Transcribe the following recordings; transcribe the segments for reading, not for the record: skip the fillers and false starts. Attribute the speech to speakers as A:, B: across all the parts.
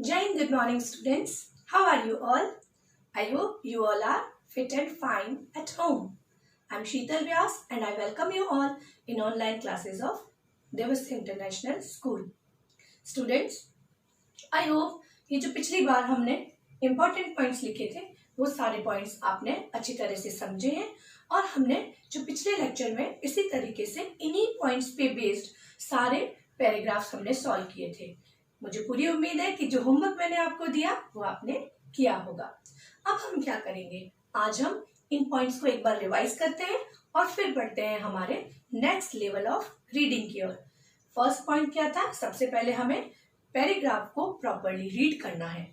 A: Jai good morning students. How are you all? I hope you all are fit and fine at home. I'm Sheetal Vyas and I welcome you all in online classes of Devas International School. Students, I hope ये जो पिछली बार हमने important points लिखे थे वो सारे points आपने अच्छी तरह से समझे हैं और हमने जो पिछले लेक्चर में इसी तरीके से इन्हीं पॉइंट्स पे बेस्ड सारे पैराग्राफ्स हमने सॉल्व किए थे। मुझे पूरी उम्मीद है कि जो होमवर्क मैंने आपको दिया वो आपने किया होगा। अब हम क्या करेंगे, आज हम इन पॉइंट्स को एक बार रिवाइज करते हैं और फिर बढ़ते हैं हमारे नेक्स्ट लेवल ऑफ रीडिंग की ओर। फर्स्ट पॉइंट क्या था, सबसे पहले हमें पैराग्राफ को प्रॉपरली रीड करना है,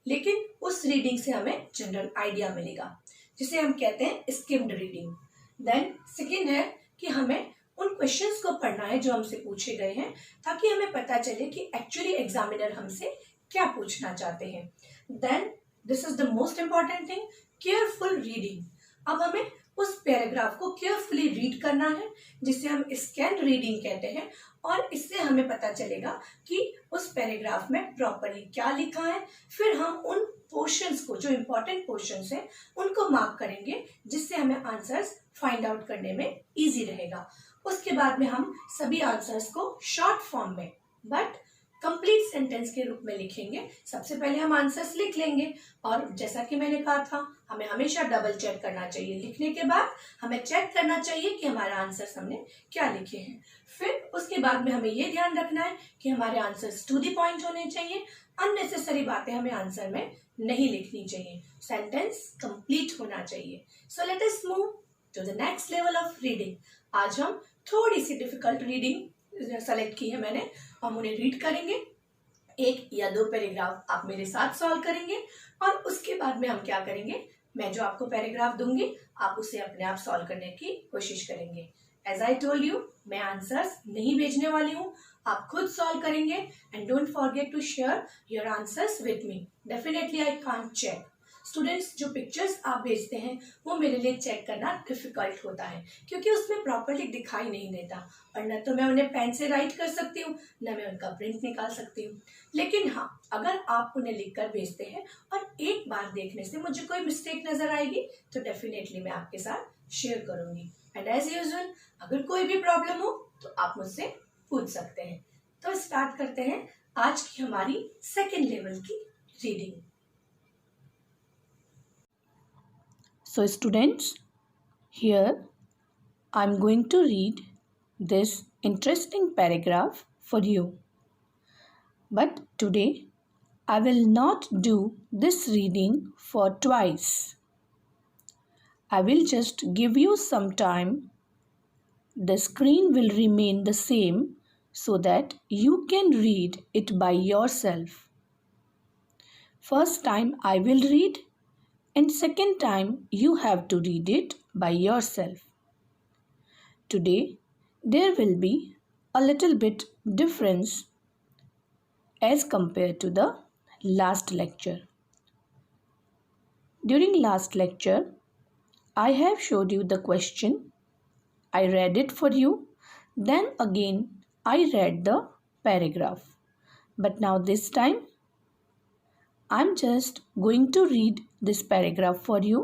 A: लेकिन उस रीडिंग से हमें जनरल आइडिया मिलेगा जिसे हम कहते हैं स्किम्ड रीडिंग। देन सेकेंड है कि हमें उन क्वेश्चंस को पढ़ना है जो हमसे पूछे गए हैं ताकि हमें पता चले कि एक्चुअली एग्जामिनर हमसे क्या पूछना चाहते हैं। Then this is the most important thing, careful reading. अब हमें उस पैराग्राफ को केयरफुली रीड करना है जिसे हम स्कैन रीडिंग कहते हैं और इससे हमें पता चलेगा कि उस पैराग्राफ में प्रॉपरली क्या लिखा है। फिर हम उन पोर्शंस को, जो इम्पोर्टेंट पोर्शंस हैं, उनको मार्क करेंगे जिससे हमें आंसर्स फाइंड आउट करने में इजी रहेगा। उसके बाद में हम सभी आंसर्स को शॉर्ट फॉर्म में बट कंप्लीट सेंटेंस के रूप में लिखेंगे। सबसे पहले हम आंसर्स लिख लेंगे और जैसा कि मैंने कहा था हमें हमेशा डबल चेक करना चाहिए। लिखने के बाद हमें चेक करना चाहिए कि हमारे आंसर्स हमने क्या लिखे हैं। फिर उसके बाद में हमें ये ध्यान रखना है कि हमारे आंसर्स टू द पॉइंट होने चाहिए, अननेसेसरी बातें हमें आंसर में नहीं लिखनी चाहिए, सेंटेंस कंप्लीट होना चाहिए। So let us move to the next level of reading. आज हम थोड़ी सी डिफिकल्ट रीडिंग सेलेक्ट की है मैंने, हम उन्हें रीड करेंगे। एक या दो पैराग्राफ आप मेरे साथ सॉल्व करेंगे और उसके बाद में हम क्या करेंगे, मैं जो आपको पैराग्राफ दूंगी आप उसे अपने आप सॉल्व करने की कोशिश करेंगे। एज आई टोल्ड यू, मैं आंसर्स नहीं भेजने वाली हूँ, आप खुद सॉल्व करेंगे। And don't forget to share your answers with me. Definitely I can't check. Students, जो पिक्चर्स आप भेजते हैं वो मेरे लिए चेक करना डिफिकल्ट होता है क्योंकि उसमें प्रॉपर्ली दिखाई नहीं देता और न तो मैं उन्हें पेन से राइट कर सकती हूँ न मैं उनका प्रिंट निकाल सकती हूँ। लेकिन हाँ, अगर आप उन्हें लिखकर भेजते हैं और एक बार देखने से मुझे कोई मिस्टेक नजर आएगी तो डेफिनेटली मैं आपके साथ शेयर करूंगी। एंड एज यूजुअल, अगर कोई भी प्रॉब्लम हो तो आप मुझसे पूछ सकते हैं। तो स्टार्ट करते हैं आज की हमारी सेकेंड लेवल की reading.
B: So students, here I am going to read this interesting paragraph for you. But today I will not do this reading for twice. I will just give you some time. The screen will remain the same so that you can read it by yourself. First time I will read and second time you have to read it by yourself. Today there will be a little bit difference as compared to the last lecture. During last lecture I have showed you the question, I read it for you, then again I read the paragraph. But now this time I'm just going to read this paragraph for you.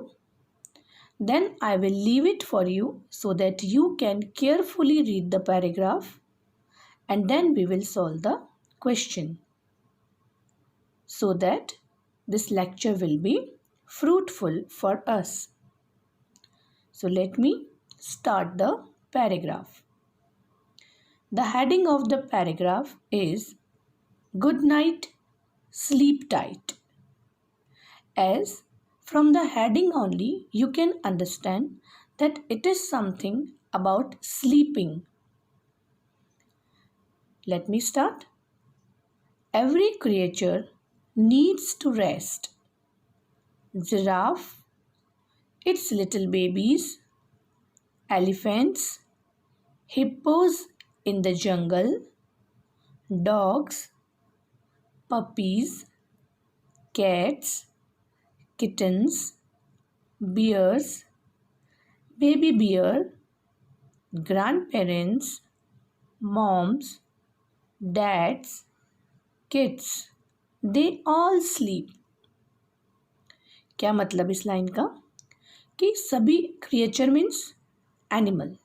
B: Then I will leave it for you so that you can carefully read the paragraph and then we will solve the question so that this lecture will be fruitful for us. So let me start the paragraph. The heading of the paragraph is Good night, sleep tight. As from the heading only you can understand that it is something about sleeping. Let me start. Every creature needs to rest. Giraffe, its little babies, elephants, hippos in the jungle, dogs, puppies, cats, kittens, bears, baby bear, grandparents, moms, dads, kids, they all sleep. क्या मतलब इस line का कि सभी creature means animal,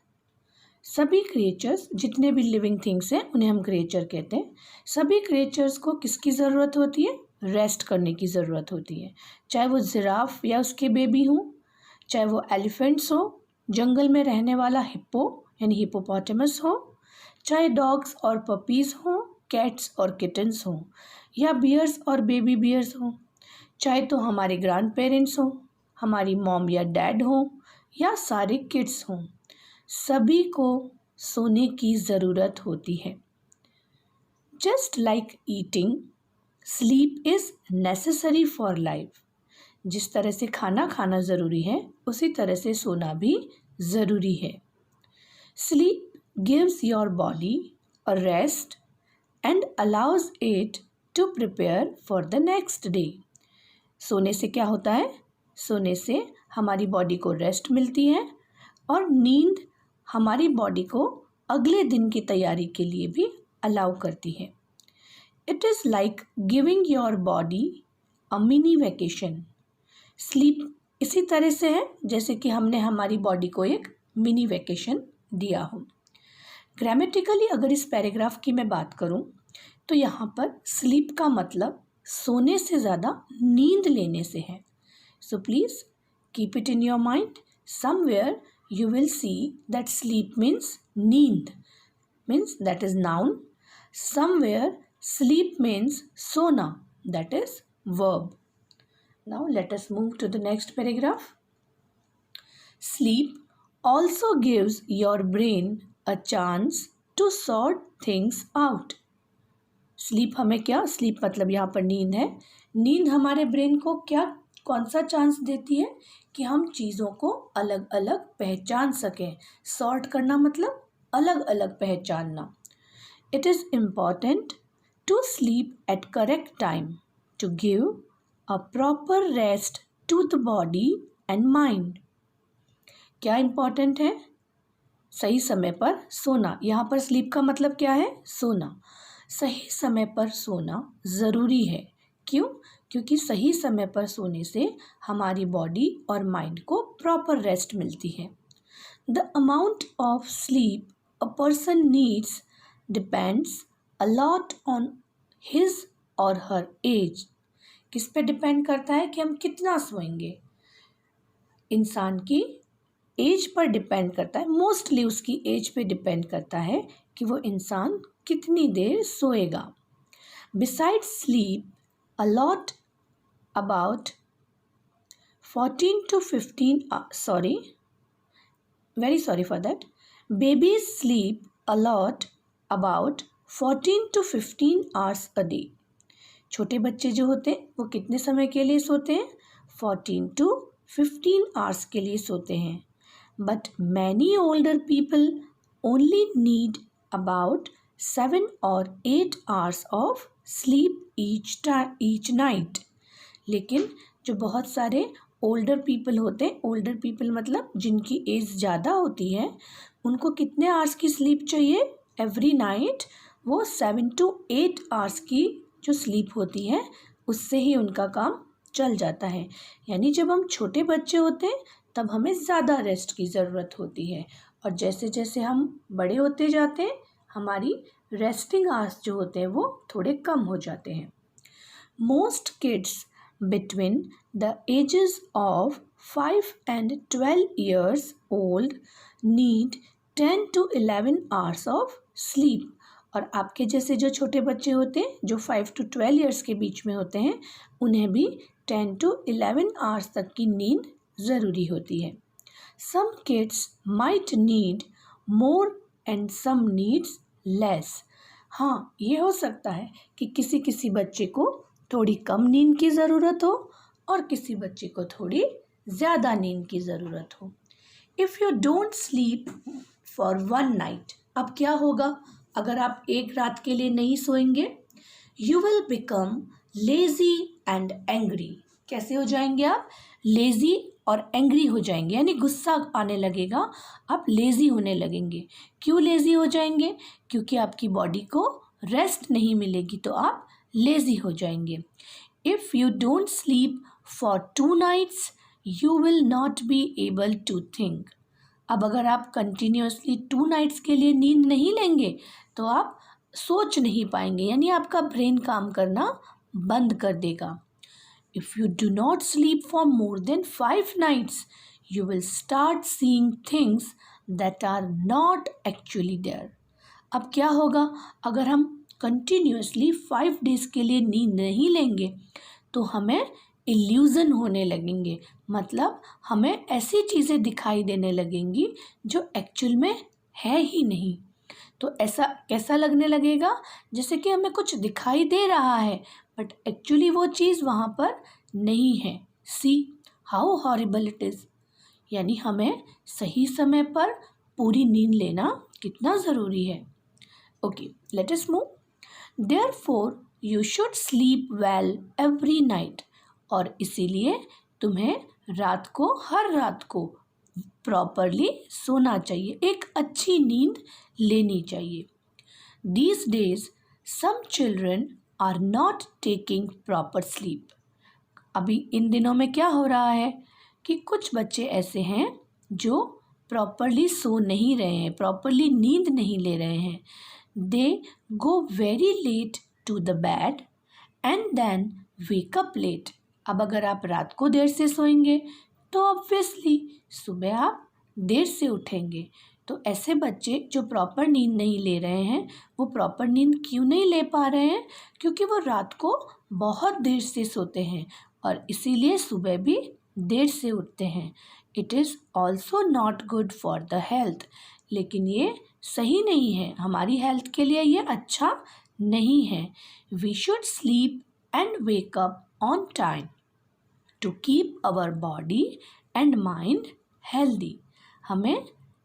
B: सभी creatures जितने भी living things हैं उन्हें हम क्रिएचर कहते हैं। सभी क्रिएचर्स को किसकी ज़रूरत होती है? रेस्ट करने की ज़रूरत होती है। चाहे वो जिराफ या उसके बेबी हों, चाहे वो एलिफेंट्स हो, जंगल में रहने वाला हिप्पो यानी हिप्पोपोटामस हो, चाहे डॉग्स और पपीज़ हों, कैट्स और किटन्स हों, या बियर्स और बेबी बियर्स हों, चाहे तो हमारे ग्रैंड पेरेंट्स हों, हमारी मॉम या डैड हों, या सारे किड्स हों, सभी को सोने की ज़रूरत होती है। Just like eating, sleep is necessary for life. जिस तरह से खाना खाना ज़रूरी है उसी तरह से सोना भी ज़रूरी है। Sleep gives your body a rest and allows it to prepare for the next day. सोने से क्या होता है? सोने से हमारी बॉडी को रेस्ट मिलती है और नींद हमारी बॉडी को अगले दिन की तैयारी के लिए भी अलाउ करती है। It is like giving your body a mini vacation. Sleep इसी तरह से है जैसे कि हमने हमारी बॉडी को एक मिनी वैकेशन दिया हो। ग्रामेटिकली अगर इस पैराग्राफ की मैं बात करूं तो यहाँ पर स्लीप का मतलब सोने से ज़्यादा नींद लेने से है। So please keep it in your mind. Somewhere you will see that sleep means नींद, means that is noun. Somewhere sleep means sona, that is verb. Now let us move to the next paragraph. Sleep also gives your brain a chance to sort things out. Sleep हमें क्या? Sleep मतलब यहाँ पर नींद है। नींद हमारे brain को क्या कौन सा चांस देती है कि हम चीज़ों को अलग अलग पहचान सकें। सॉर्ट करना मतलब अलग अलग पहचानना। It is important to sleep at correct time to give a proper rest to the body and mind. क्या इम्पॉर्टेंट है? सही समय पर सोना। यहाँ पर स्लीप का मतलब क्या है? सोना। सही समय पर सोना ज़रूरी है। क्यों? क्योंकि सही समय पर सोने से हमारी बॉडी और माइंड को प्रॉपर रेस्ट मिलती है। The amount of sleep a person needs depends a lot on his और हर एज। किस पे डिपेंड करता है कि हम कितना सोएंगे? इंसान की एज पर डिपेंड करता है। मोस्टली उसकी एज पे डिपेंड करता है कि वो इंसान कितनी देर सोएगा। Besides sleep a lot about 14 to 15 very sorry for that. Babies sleep a lot about 14 to 15 hours a day. छोटे बच्चे जो होते हैं वो कितने समय के लिए सोते हैं? 14 to 15 hours के लिए सोते हैं। But many older people only need about 7 or 8 hours of sleep each night. लेकिन जो बहुत सारे ओल्डर पीपल होते हैं, ओल्डर पीपल मतलब जिनकी एज ज़्यादा होती है, उनको कितने आवर्स की स्लीप चाहिए एवरी नाइट? वो 7 to 8 आवर्स की जो स्लीप होती है उससे ही उनका काम चल जाता है। यानी जब हम छोटे बच्चे होते हैं तब हमें ज़्यादा रेस्ट की ज़रूरत होती है और जैसे जैसे हम बड़े होते जाते हैं हमारी रेस्टिंग आवर्स जो होते हैं वो थोड़े कम हो जाते हैं। Most kids between the ages of 5 and 12 years old need 10 to 11 hours of sleep. और आपके जैसे जो छोटे बच्चे होते हैं जो 5 to 12 years के बीच में होते हैं उन्हें भी 10 to 11 hours तक की नींद ज़रूरी होती है। Some kids might need more and some needs less. हाँ, ये हो सकता है कि किसी किसी बच्चे को थोड़ी कम नींद की ज़रूरत हो और किसी बच्चे को थोड़ी ज़्यादा नींद की ज़रूरत हो। If you don't sleep for 1 night, अब क्या होगा अगर आप एक रात के लिए नहीं सोएंगे? You will become lazy and angry. कैसे हो जाएंगे आप? लेज़ी और एंग्री हो जाएंगे, यानी गुस्सा आने लगेगा, आप लेज़ी होने लगेंगे। क्यों लेज़ी हो जाएंगे? क्योंकि आपकी बॉडी को रेस्ट नहीं मिलेगी तो आप लेज़ी हो जाएंगे। If you don't sleep for 2 nights you will not be able to think. अब अगर आप कंटिन्यूसली 2 नाइट्स के लिए नींद नहीं लेंगे तो आप सोच नहीं पाएंगे, यानी आपका ब्रेन काम करना बंद कर देगा। If you do not sleep for more than 5 nights, you will start seeing things that are not actually there. अब क्या होगा, अगर हम कंटिन्यूसली 5 डेज के लिए नींद नहीं लेंगे तो हमें इल्यूज़न होने लगेंगे, मतलब हमें ऐसी चीज़ें दिखाई देने लगेंगी जो एक्चुअल में है ही नहीं। तो ऐसा कैसा लगने लगेगा, जैसे कि हमें कुछ दिखाई दे रहा है बट एक्चुअली वो चीज़ वहाँ पर नहीं है। See how horrible it is. यानी हमें सही समय पर पूरी नींद लेना कितना ज़रूरी है। Okay, late us move. Therefore you should sleep well every night. और इसीलिए तुम्हें हर रात को प्रॉपरली सोना चाहिए, एक अच्छी नींद लेनी चाहिए। These days, some children are not taking proper sleep. अभी इन दिनों में क्या हो रहा है कि कुछ बच्चे ऐसे हैं जो प्रॉपरली सो नहीं रहे हैं, प्रॉपरली नींद नहीं ले रहे हैं। They go very late to the bed and then wake up late. अब अगर आप रात को देर से सोएंगे तो ऑब्वियसली सुबह आप देर से उठेंगे। तो ऐसे बच्चे जो प्रॉपर नींद नहीं ले रहे हैं, वो प्रॉपर नींद क्यों नहीं ले पा रहे हैं? क्योंकि वो रात को बहुत देर से सोते हैं और इसीलिए सुबह भी देर से उठते हैं। It is also not good for the health. लेकिन ये सही नहीं है, हमारी हेल्थ के लिए ये अच्छा नहीं है। We should sleep and wake up on time to keep our body and mind healthy. हमें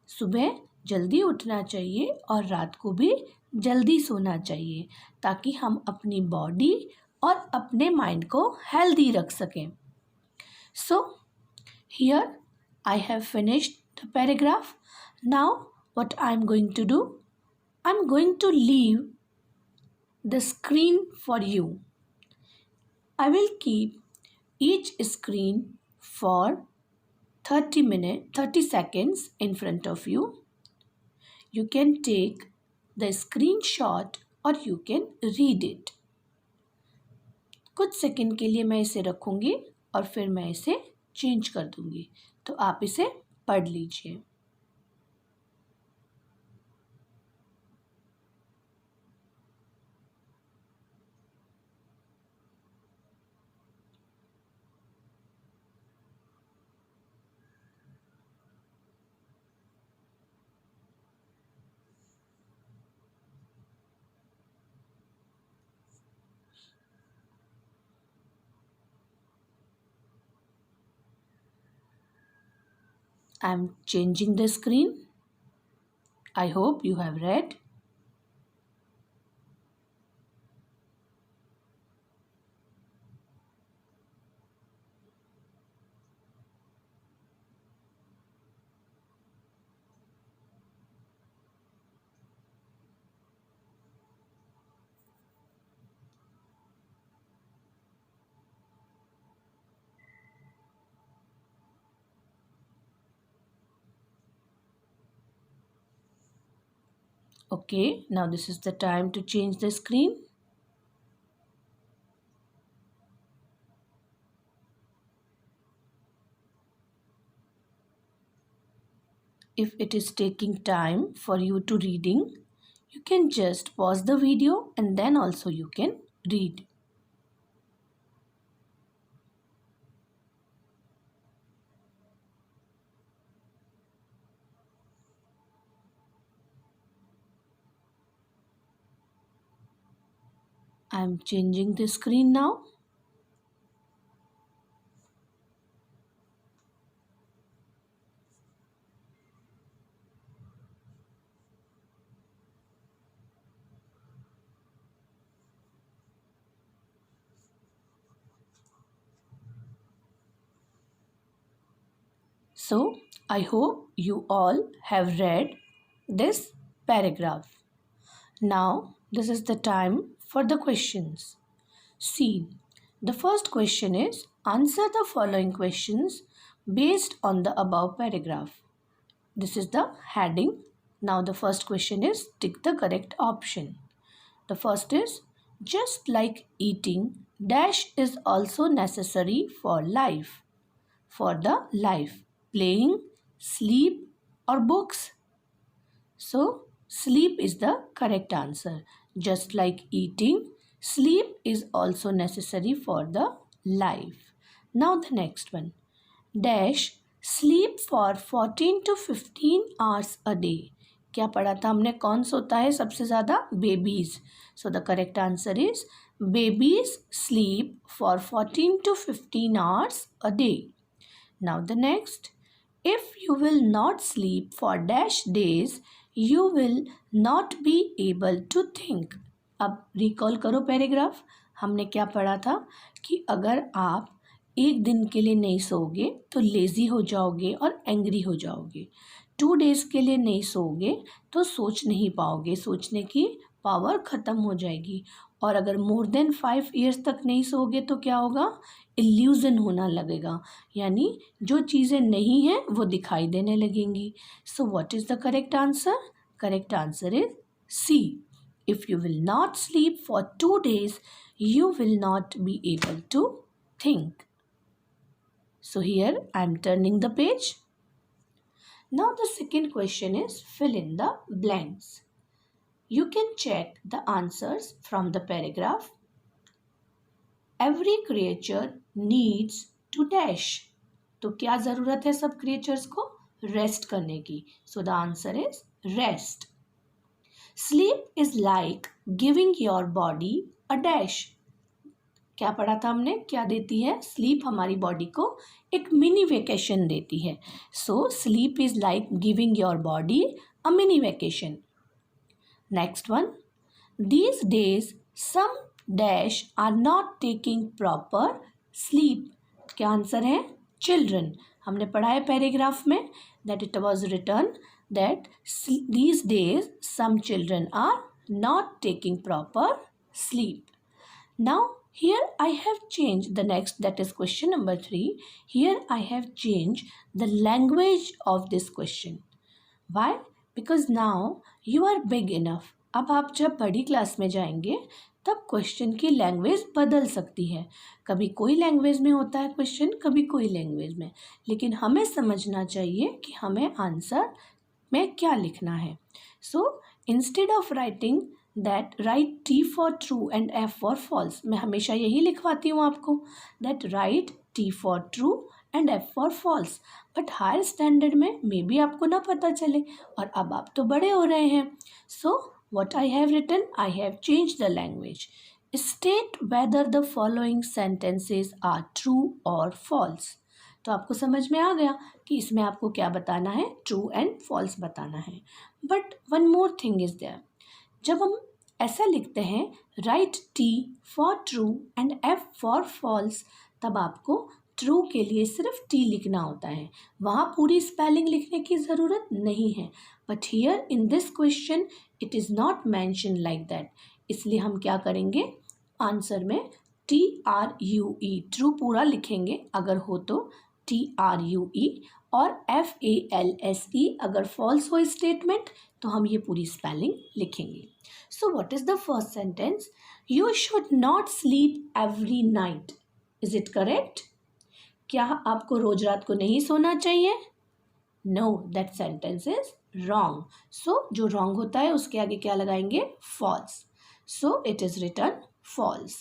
B: सुबह जल्दी उठना चाहिए और रात को भी जल्दी सोना चाहिए ताकि हम अपनी बॉडी और अपने माइंड को हेल्दी रख सकें। So here I have finished the paragraph. Now what I am going to do, I am going to leave the screen for you. I will keep each screen for 30 seconds in front of you. You can take the screenshot or you can read it. कुछ second के लिए मैं इसे रखूँगी और फिर मैं इसे चेंज कर दूँगी, तो आप इसे पढ़ लीजिए। I am changing the screen. I hope you have read. Okay, now this is the time to change the screen. If it is taking time for you to reading, you can just pause the video and then also you can read. I am changing the screen now. So, I hope you all have read this paragraph. Now, this is the time for the questions. See, the first question is answer the following questions based on the above paragraph. This is the heading. Now the first question is tick the correct option. The first is just like eating dash is also necessary for life. For the life, playing, sleep or books. So sleep is the correct answer. Just like eating, sleep is also necessary for the life. Now the next one. Dash sleep for 14 to 15 hours a day. क्या पढ़ा था हमने? कौन सोता है सबसे ज़्यादा? Babies. So the correct answer is babies sleep for 14 to 15 hours a day. Now the next. If you will not sleep for dash days, you will not be able to think. अब recall करो paragraph. हमने क्या पढ़ा था कि अगर आप एक दिन के लिए नहीं सोओगे तो लेज़ी हो जाओगे और एंग्री हो जाओगे. 2 days के लिए नहीं सोओगे तो सोच नहीं पाओगे, सोचने की पावर ख़त्म हो जाएगी. और अगर मोर देन 5 years तक नहीं सोओगे तो क्या होगा? इल्यूज़न होना लगेगा, यानी जो चीज़ें नहीं हैं वो दिखाई देने लगेंगी. So what is the correct answer? Correct answer is C. If you will not sleep for 2 days, you will not be able to think. So here I am turning the page. Now the second question is fill in the blanks. You can check the answers from the paragraph. Every creature needs to dash. तो क्या ज़रूरत है सब creatures को? Rest करने की. So the answer is rest. Sleep is like giving your body a dash. क्या पढ़ा था हमने? क्या देती है? स्लीप हमारी बॉडी को एक मिनी वेकेशन देती है. So sleep is like giving your body a mini vacation. Next one. These days some dash are not taking proper sleep. क्या आंसर है? चिल्ड्रन. हमने पढ़ा है पैराग्राफ में that it was written that these days some children are not taking proper sleep. Now here I have changed the next, that is question number 3. Here I have changed the language of this question. Why? Because now you are big enough. अब आप जब बड़ी class में जाएंगे तब question की language बदल सकती है. कभी कोई लैंग्वेज में होता है क्वेश्चन, कभी कोई लैंग्वेज में. लेकिन हमें समझना चाहिए कि हमें आंसर में क्या लिखना है. So instead of writing that write T for true and F for false. मैं हमेशा यही लिखवाती हूँ आपको that write T for true and F for false. But higher standard में मे बी आपको ना पता चले और अब आप तो बड़े हो रहे हैं. सो what I have written, I have changed the language. State whether the following sentences are true or false. तो आपको समझ में आ गया कि इसमें आपको क्या बताना है? ट्रू एंड फॉल्स बताना है. But one more thing is there. जब हम ऐसा लिखते हैं right T for true and F for false, तब आपको ट्रू के लिए सिर्फ टी लिखना होता है, वहाँ पूरी स्पेलिंग लिखने की ज़रूरत नहीं है. But here in this question it is not mention like that. इसलिए हम क्या करेंगे? आंसर में TRUE ट्रू पूरा लिखेंगे अगर हो तो TRUE, और FALSE अगर फॉल्स हो स्टेटमेंट तो हम ये पूरी स्पेलिंग लिखेंगे. So what is the first sentence? You should not sleep every night. Is it correct? क्या आपको रोज रात को नहीं सोना चाहिए? No, that sentence is wrong. So जो रॉन्ग होता है उसके आगे क्या लगाएंगे? False. So it is return false.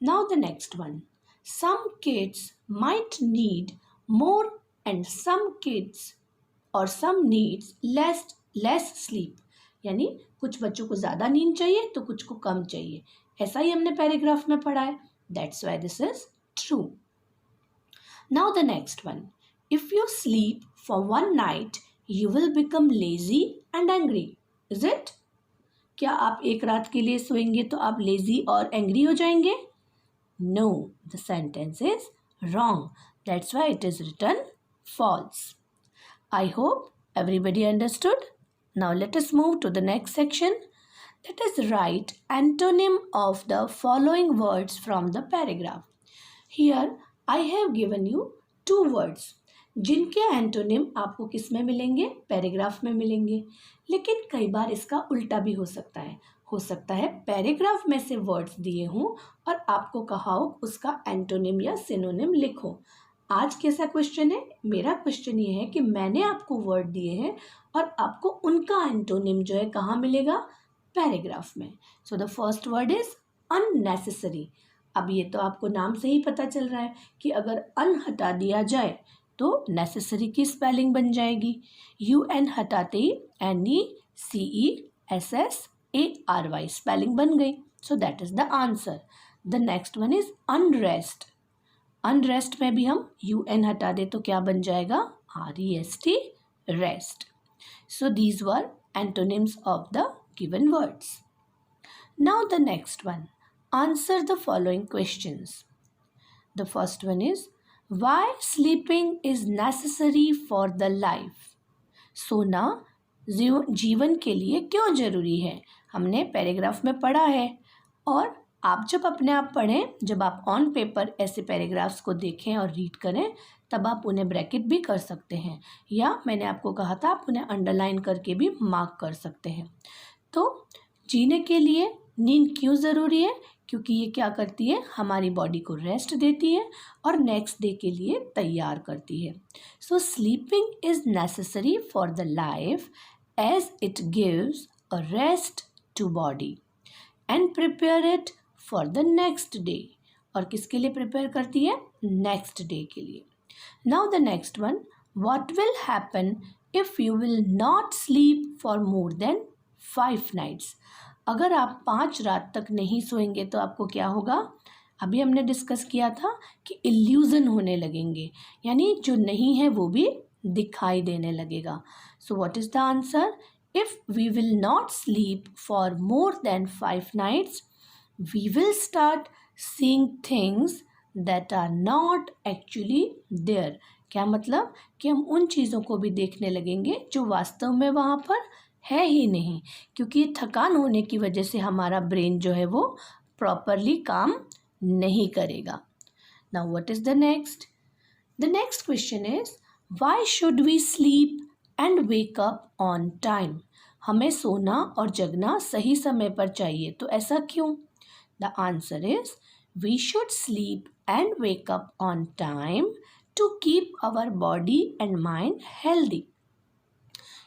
B: Now the next one. Some kids might need more and some kids or some needs less sleep. यानी कुछ बच्चों को ज़्यादा नींद चाहिए तो कुछ को कम चाहिए. ऐसा ही हमने पैराग्राफ में पढ़ा है. That's why this is true. Now the next one. If you sleep for one night, you will become lazy and angry. Is it? क्या आप एक रात के लिए सोएंगे तो आप लेजी और एंग्री हो जाएंगे? No, the sentence is wrong. That's why it is written false. I hope everybody understood. Now let us move to the next section. Let us write antonym of the following words from the paragraph. Here I have given you two words जिनके antonym आपको किस में मिलेंगे, paragraph में मिलेंगे. लेकिन कई बार इसका उल्टा भी हो सकता है पैराग्राफ में से वर्ड्स दिए हों और आपको कहा हो उसका एंटोनिम या सिनोनिम लिखो. आज कैसा क्वेश्चन है, मेरा क्वेश्चन ये है कि मैंने आपको वर्ड दिए हैं और आपको उनका एंटोनिम जो है कहाँ मिलेगा, पैराग्राफ में. So the first word is unnecessary. अब ये तो आपको नाम से ही पता चल रहा है कि अगर अन हटा दिया जाए तो नेसेसरी की स्पेलिंग बन जाएगी. UN हटाते ही NECESSARY स्पेलिंग बन गई. So that is the answer. The next one is unrest. Unrest में भी हम UN हटा दे तो क्या बन जाएगा, REST, rest. So these were antonyms of the given words. Now the next one, answer the following questions. The first one is, why sleeping is necessary for the life? सोना जीवन के लिए क्यों जरूरी है, हमने पैराग्राफ में पढ़ा है. और आप जब अपने आप पढ़ें, जब आप ऑन पेपर ऐसे पैराग्राफ्स को देखें और रीड करें, तब आप उन्हें ब्रैकेट भी कर सकते हैं या मैंने आपको कहा था आप उन्हें अंडरलाइन करके भी मार्क कर सकते हैं. तो जीने के लिए नींद क्यों ज़रूरी है, क्योंकि ये क्या करती है, हमारी बॉडी को रेस्ट देती है और नेक्स्ट डे के लिए तैयार करती है. So sleeping is necessary for the life as it gives a rest to body and prepare it for the next day. और किसके लिए प्रिपेयर करती है, नेक्स्ट डे के लिए. Now the next one, what will happen if you will not sleep for more than 5 nights. अगर आप 5 रात तक नहीं सोएंगे तो आपको क्या होगा, अभी हमने डिस्कस किया था कि इल्यूज़न होने लगेंगे, यानी जो नहीं है वो भी दिखाई देने लगेगा. So what is the answer, if we will not sleep for more than 5 nights we will start seeing things that are not actually there. क्या मतलब कि हम उन चीज़ों को भी देखने लगेंगे जो वास्तव में वहाँ पर है ही नहीं, क्योंकि थकान होने की वजह से हमारा ब्रेन जो है वो प्रॉपरली काम नहीं करेगा. Now what is the next, the next question is, why should we sleep and wake up on time. हमें सोना और जगना सही समय पर चाहिए, तो ऐसा क्यों. The answer is, we should sleep and wake up on time to keep our body and mind healthy.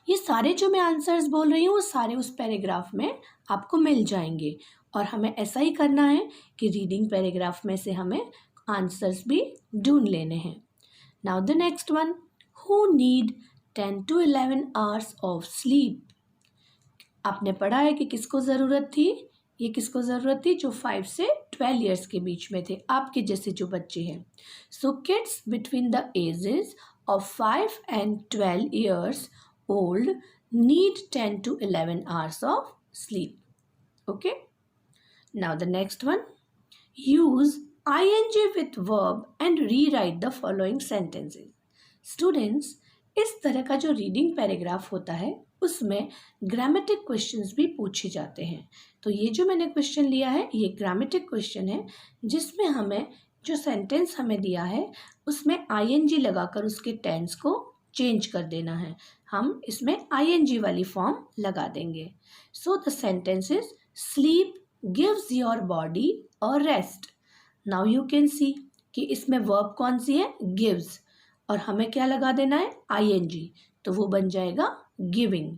B: ये सारे जो मैं आंसर्स बोल रही हूँ वो सारे उस पैराग्राफ में आपको मिल जाएंगे और हमें ऐसा ही करना है कि रीडिंग पैराग्राफ में से हमें आंसर्स भी ढूंढ लेने हैं. Now the next one, who need 10 to 11 hours of sleep. आपने पढ़ा है कि किसको ज़रूरत थी, ये किसको ज़रूरत थी, जो 5 से 12 years के बीच में थे, आपके जैसे जो बच्चे हैं. So kids between the ages of 5 and 12 years old need 10 to 11 hours of sleep. Okay. Now the next one, use ing with verb and rewrite the following sentences. Students, इस तरह का जो रीडिंग पैराग्राफ होता है उसमें grammatic questions भी पूछे जाते हैं. तो ये जो मैंने क्वेश्चन लिया है ये ग्रामेटिक क्वेश्चन है जिसमें हमें जो सेंटेंस हमें दिया है उसमें ing लगाकर उसके टेंस को चेंज कर देना है. हम इसमें ing वाली फॉर्म लगा देंगे. So the sentence is, sleep gives your body a rest. Now you can see कि इसमें वर्ब कौन सी है, गिव्स, और हमें क्या लगा देना है, ing, तो वो बन जाएगा गिविंग.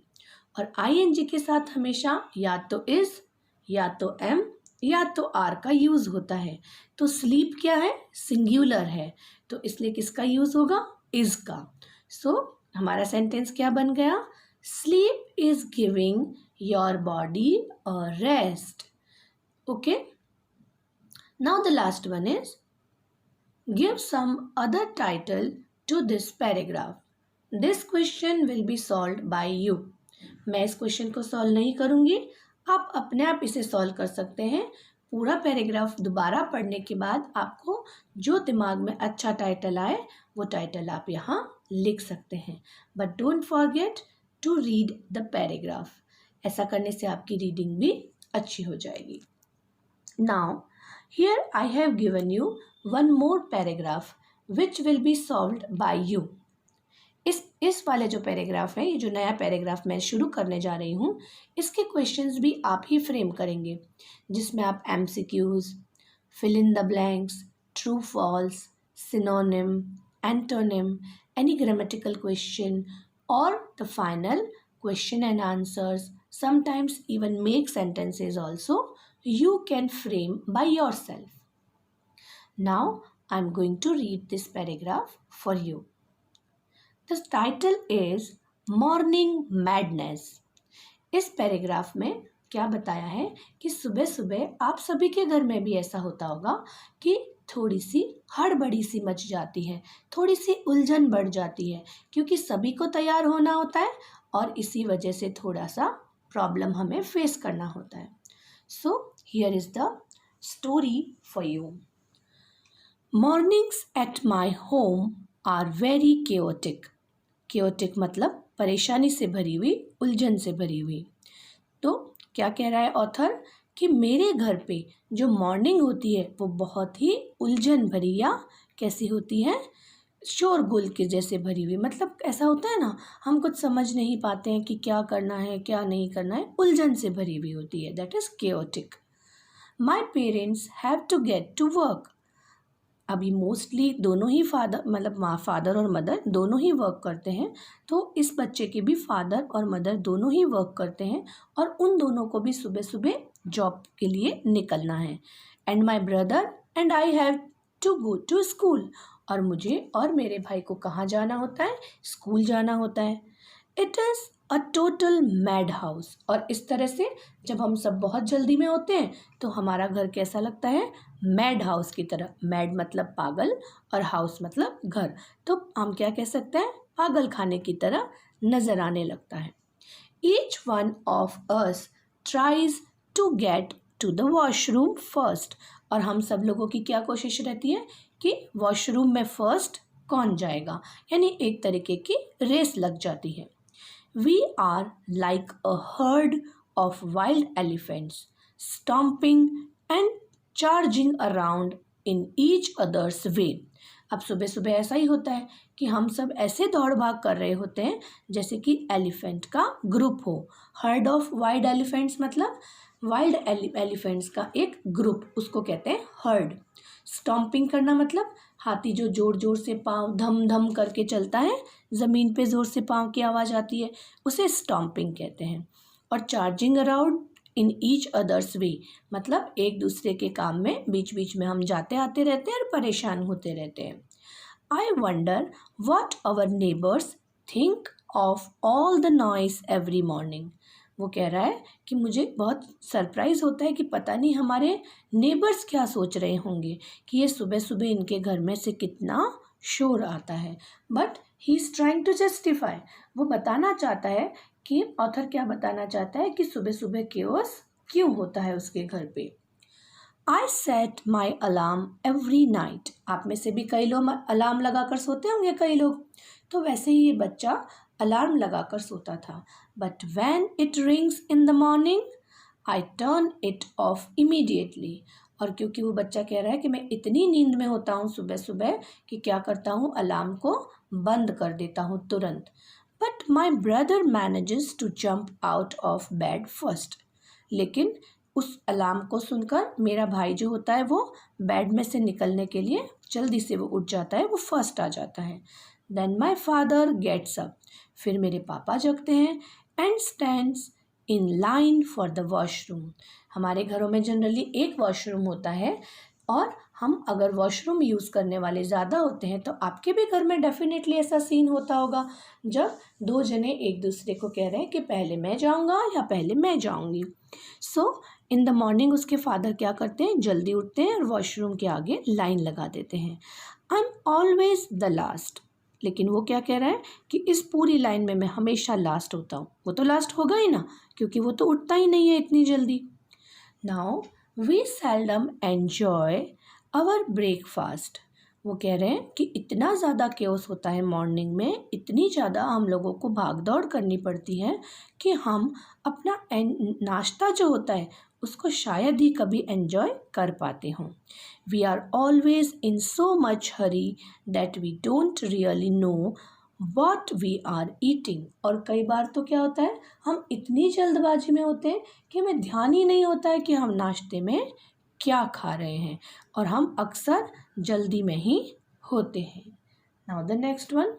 B: और ing के साथ हमेशा या तो इज या तो एम या तो आर का यूज़ होता है. तो स्लीप क्या है, सिंगुलर है, तो इसलिए किसका यूज़ होगा, इज का. सो हमारा सेंटेंस क्या बन गया, sleep is giving your body a rest. Okay. Now the last one is, give some other title to this paragraph. This question will be solved by you. मैं इस क्वेश्चन को solve नहीं करूँगी, आप अपने आप इसे सॉल्व कर सकते हैं. पूरा पैराग्राफ दोबारा पढ़ने के बाद आपको जो दिमाग में अच्छा टाइटल आए वो टाइटल आप यहाँ लिख सकते हैं. But don't forget to read the paragraph. ऐसा करने से आपकी रीडिंग भी अच्छी हो जाएगी। Now here I have given you one more paragraph which will be solved by you. इस वाले जो पैराग्राफ है, ये जो नया पैराग्राफ मैं शुरू करने जा रही हूँ, इसके क्वेश्चंस भी आप ही फ्रेम करेंगे, जिसमें आप MCQs, fill in the blanks, true false, synonym, antonym, any grammatical question, or the final question and answers, sometimes even make sentences also, you can frame by yourself. Now I'm going to read this paragraph for you. The title is Morning Madness. इस paragraph में क्या बताया है कि सुबह सुबह आप सभी के घर में भी ऐसा होता होगा कि थोड़ी सी हड़बड़ी सी मच जाती है, थोड़ी सी उलझन बढ़ जाती है, क्योंकि सभी को तैयार होना होता है और इसी वजह से थोड़ा सा प्रॉब्लम हमें फेस करना होता है. So here is the story for you. Mornings at my home are very chaotic. Chaotic मतलब परेशानी से भरी हुई, उलझन से भरी हुई. तो क्या कह रहा है ऑथर कि मेरे घर पे जो मॉर्निंग होती है वो बहुत ही उलझन भरी या कैसी होती है, शोरगुल के जैसे भरी हुई. मतलब ऐसा होता है ना, हम कुछ समझ नहीं पाते हैं कि क्या करना है क्या नहीं करना है, उलझन से भरी हुई होती है. That is chaotic. My parents have to get to work. अभी मोस्टली दोनों ही फादर और मदर दोनों ही वर्क करते हैं, तो इस बच्चे के भी फादर और मदर दोनों ही वर्क करते हैं और उन दोनों को भी सुबह सुबह जॉब के लिए निकलना है. And my brother and I have to go to school. और मुझे और मेरे भाई को कहाँ जाना होता है, स्कूल जाना होता है. It is a total mad house. और इस तरह से जब हम सब बहुत जल्दी में होते हैं तो हमारा घर कैसा लगता है, मैड हाउस की तरह. मैड मतलब पागल और हाउस मतलब घर, तो हम क्या कह सकते हैं, पागल खाने की तरह नज़र आने लगता है. Each one of us tries to get to the washroom first. और हम सब लोगों की क्या कोशिश रहती है कि वॉशरूम में फर्स्ट कौन जाएगा, यानी एक तरीके की रेस लग जाती है. We are like a herd of wild elephants, stomping and charging around in each other's way. अब सुबह सुबह ऐसा ही होता है कि हम सब ऐसे दौड़ भाग कर रहे होते हैं जैसे कि एलिफेंट का ग्रुप हो. हर्ड ऑफ वाइल्ड एलिफेंट्स मतलब वाइल्ड एलिफेंट्स का एक ग्रुप, उसको कहते हैं हर्ड. स्टॉम्पिंग करना मतलब हाथी जो जोर जोर से पाँव धम धम करके चलता है, ज़मीन पे ज़ोर से पाँव की आवाज़ आती है, उसे स्टॉम्पिंग कहते हैं. और charging around in each others way मतलब एक दूसरे के काम में बीच बीच में हम जाते आते रहते हैं और परेशान होते रहते हैं. I wonder what our neighbours think of all the noise every morning. वो कह रहा है कि मुझे बहुत सरप्राइज़ होता है कि पता नहीं हमारे नेबर्स क्या सोच रहे होंगे कि ये सुबह सुबह इनके घर में से कितना शोर आता है. But he is trying to justify. वो बताना चाहता है कि ऑथर क्या बताना चाहता है कि सुबह सुबह केओस क्यों होता है उसके घर पे. I set my alarm every night. आप में से भी कई लोग अलार्म लगा कर सोते होंगे, कई लोग. तो वैसे ही ये बच्चा अलार्म लगा कर सोता था. But when it rings in the morning I turn it of immediately. और क्योंकि वो बच्चा कह रहा है कि मैं इतनी नींद में होता हूँ सुबह सुबह कि क्या करता हूँ, अलार्म को बंद कर देता हूँ तुरंत. But my brother manages to jump out of bed first. लेकिन उस अलार्म को सुनकर मेरा भाई जो होता है वो बेड में से निकलने के लिए जल्दी से वो उठ जाता है, वो फर्स्ट आ जाता है. Then my father gets up. फिर मेरे पापा जगते हैं. And stands in line for the washroom. हमारे घरों में जनरली एक वॉशरूम होता है और हम अगर वॉशरूम यूज़ करने वाले ज़्यादा होते हैं तो आपके भी घर में डेफिनेटली ऐसा सीन होता होगा जब दो जने एक दूसरे को कह रहे हैं कि पहले मैं जाऊंगा या पहले मैं जाऊंगी. सो इन द मॉर्निंग उसके फादर क्या करते हैं, जल्दी उठते हैं और वॉशरूम के आगे लाइन लगा देते हैं. I am always the last. लेकिन वो क्या कह रहा है कि इस पूरी लाइन में मैं हमेशा लास्ट होता हूँ. वो तो लास्ट होगा ही ना, क्योंकि वो तो उठता ही नहीं है इतनी जल्दी. Now we seldom enjoy our breakfast. वो कह रहे हैं कि इतना ज़्यादा केओस होता है मॉर्निंग में, इतनी ज़्यादा हम लोगों को भाग दौड़ करनी पड़ती है कि हम अपना नाश्ता जो होता है उसको शायद ही कभी एंजॉय कर पाते हों। We are always in so much hurry that we don't really know what we are eating. और कई बार तो क्या होता है, हम इतनी जल्दबाजी में होते हैं कि हमें ध्यान ही नहीं होता है कि हम नाश्ते में क्या खा रहे हैं, और हम अक्सर जल्दी में ही होते हैं। Now the next one,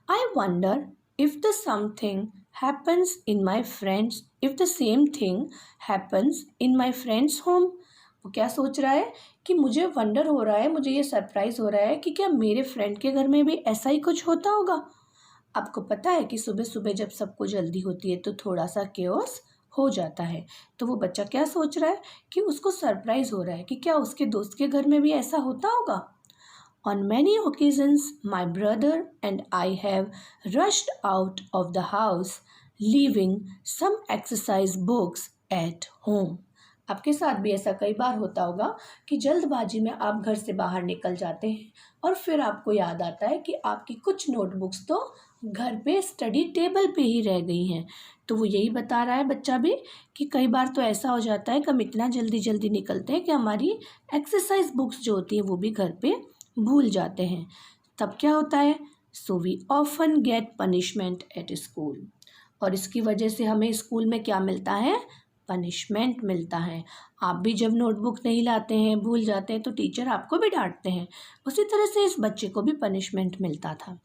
B: I wonder if the something happens in my friends if the same thing happens in my friends home. वो क्या सोच रहा है कि मुझे वंडर हो रहा है, मुझे ये सरप्राइज हो रहा है कि क्या मेरे फ्रेंड के घर में भी ऐसा ही कुछ होता होगा। आपको पता है कि सुबह सुबह जब सबको जल्दी होती है तो थोड़ा सा केओस हो जाता है। तो वो बच्चा क्या सोच रहा है कि उसको सरप्राइज हो रहा है कि क्या उसके दोस्त के घर में भी ऐसा होता होगा। On many occasions, my brother and I have rushed out of the house, leaving some exercise books at home. आपके साथ भी ऐसा कई बार होता होगा कि जल्दबाजी में आप घर से बाहर निकल जाते हैं और फिर आपको याद आता है कि आपकी कुछ नोटबुक्स तो घर पे स्टडी टेबल पे ही रह गई हैं। तो वो यही बता रहा है बच्चा भी कि कई बार तो ऐसा हो जाता है कि हम इतना जल्दी जल्दी निकलते हैं कि हमारी एक्सरसाइज बुक्स जो होती हैं वो भी घर पे भूल जाते हैं। तब क्या होता है, so we often get punishment at school. और इसकी वजह से हमें स्कूल में क्या मिलता है, पनिशमेंट मिलता है। आप भी जब नोटबुक नहीं लाते हैं, भूल जाते हैं, तो टीचर आपको भी डांटते हैं। उसी तरह से इस बच्चे को भी पनिशमेंट मिलता था।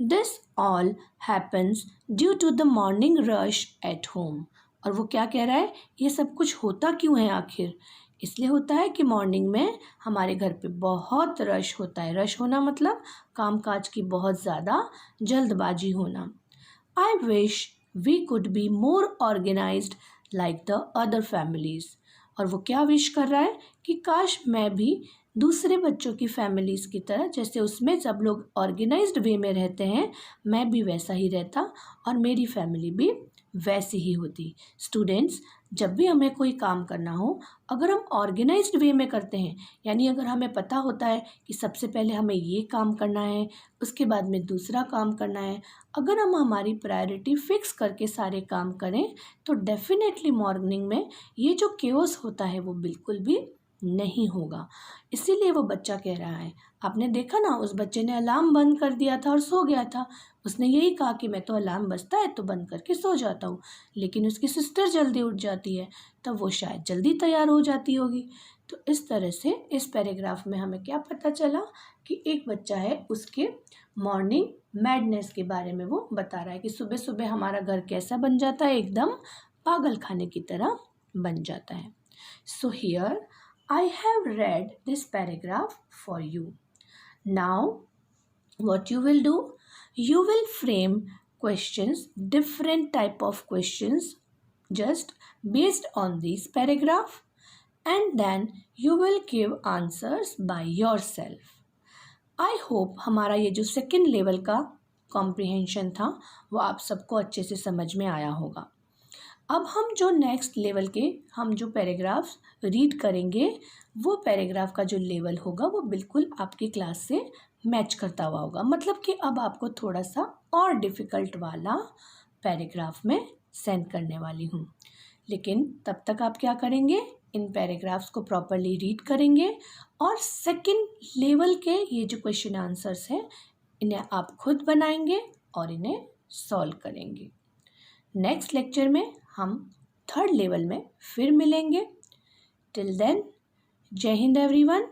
B: This all happens due to the morning rush at home. और वो क्या कह रहा है, ये सब कुछ होता क्यों है आखिर, इसलिए होता है कि मॉर्निंग में हमारे घर पे बहुत रश होता है। रश होना मतलब कामकाज की बहुत ज़्यादा जल्दबाजी होना। I wish we could be more organised like the other families. और वो क्या विश कर रहा है कि काश मैं भी दूसरे बच्चों की फैमिलीज़ की तरह, जैसे उसमें सब लोग ऑर्गेनाइज्ड वे में रहते हैं, मैं भी वैसा ही रहता और मेरी फैमिली भी वैसी ही होती। स्टूडेंट्स, जब भी हमें कोई काम करना हो, अगर हम ऑर्गेनाइज्ड वे में करते हैं, यानी अगर हमें पता होता है कि सबसे पहले हमें ये काम करना है, उसके बाद में दूसरा काम करना है, अगर हम हमारी प्रायोरिटी फिक्स करके सारे काम करें तो डेफिनेटली मॉर्निंग में ये जो केओस होता है वो बिल्कुल भी नहीं होगा। इसीलिए वो बच्चा कह रहा है, आपने देखा ना, उस बच्चे ने अलार्म बंद कर दिया था और सो गया था। उसने यही कहा कि मैं तो अलार्म बजता है तो बंद करके सो जाता हूँ, लेकिन उसकी सिस्टर जल्दी उठ जाती है तब वो शायद जल्दी तैयार हो जाती होगी। तो इस तरह से इस पैराग्राफ में हमें क्या पता चला कि एक बच्चा है, उसके मॉर्निंग मैडनेस के बारे में वो बता रहा है कि सुबह सुबह हमारा घर कैसा बन जाता है, एकदम पागल खाने की तरह बन जाता है। So here I have read this paragraph for you. Now, what you will do? You will frame questions, different type of questions, just based on this paragraph, and then you will give answers by yourself. I hope हमारा ये जो second level का comprehension था वो आप सबको अच्छे से समझ में आया होगा। अब हम जो नेक्स्ट लेवल के हम जो पैराग्राफ्स रीड करेंगे, वो पैराग्राफ का जो लेवल होगा वो बिल्कुल आपकी क्लास से मैच करता हुआ होगा। मतलब कि अब आपको थोड़ा सा और डिफ़िकल्ट वाला पैराग्राफ में सेंड करने वाली हूँ। लेकिन तब तक आप क्या करेंगे, इन पैराग्राफ्स को प्रॉपरली रीड करेंगे और सेकंड लेवल के ये जो क्वेश्चन आंसर्स हैं इन्हें आप खुद बनाएंगे और इन्हें सॉल्व करेंगे। नेक्स्ट लेक्चर में हम थर्ड लेवल में फिर मिलेंगे। टिल देन, जय Hind everyone,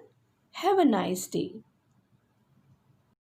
B: have a nice day.